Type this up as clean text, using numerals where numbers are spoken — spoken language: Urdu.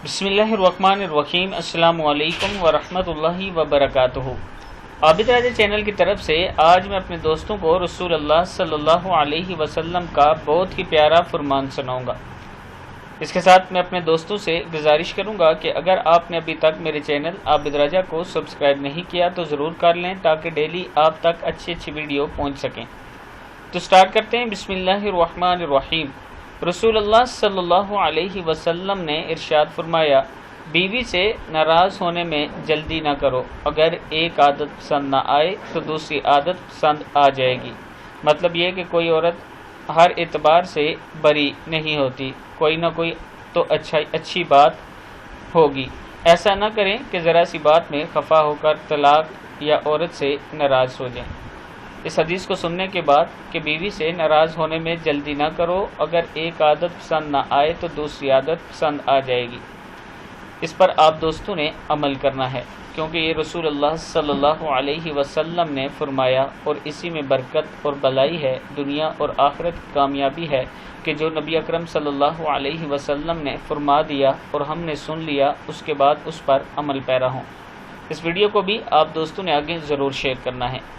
بسم اللہ الرحمن الرحیم۔ السلام علیکم ورحمۃ اللہ وبرکاتہ۔ عابد راجہ چینل کی طرف سے آج میں اپنے دوستوں کو رسول اللہ صلی اللہ علیہ وسلم کا بہت ہی پیارا فرمان سناؤں گا۔ اس کے ساتھ میں اپنے دوستوں سے گزارش کروں گا کہ اگر آپ نے ابھی تک میرے چینل عابد راجہ کو سبسکرائب نہیں کیا تو ضرور کر لیں تاکہ ڈیلی آپ تک اچھی ویڈیو پہنچ سکیں۔ تو سٹارٹ کرتے ہیں۔ بسم اللہ الرحمن الرحیم۔ رسول اللہ صلی اللہ علیہ وسلم نے ارشاد فرمایا، بیوی سے ناراض ہونے میں جلدی نہ کرو، اگر ایک عادت پسند نہ آئے تو دوسری عادت پسند آ جائے گی۔ مطلب یہ کہ کوئی عورت ہر اعتبار سے بری نہیں ہوتی، کوئی نہ کوئی تو اچھی بات ہوگی۔ ایسا نہ کریں کہ ذرا سی بات میں خفا ہو کر طلاق یا عورت سے ناراض ہو جائیں۔ اس حدیث کو سننے کے بعد کہ بیوی سے ناراض ہونے میں جلدی نہ کرو، اگر ایک عادت پسند نہ آئے تو دوسری عادت پسند آ جائے گی، اس پر آپ دوستوں نے عمل کرنا ہے، کیونکہ یہ رسول اللہ صلی اللہ علیہ وسلم نے فرمایا اور اسی میں برکت اور بلائی ہے، دنیا اور آخرت کی کامیابی ہے کہ جو نبی اکرم صلی اللہ علیہ وسلم نے فرما دیا اور ہم نے سن لیا، اس کے بعد اس پر عمل پیرا ہوں۔ اس ویڈیو کو بھی آپ دوستوں نے آگے ضرور شیئر کرنا ہے۔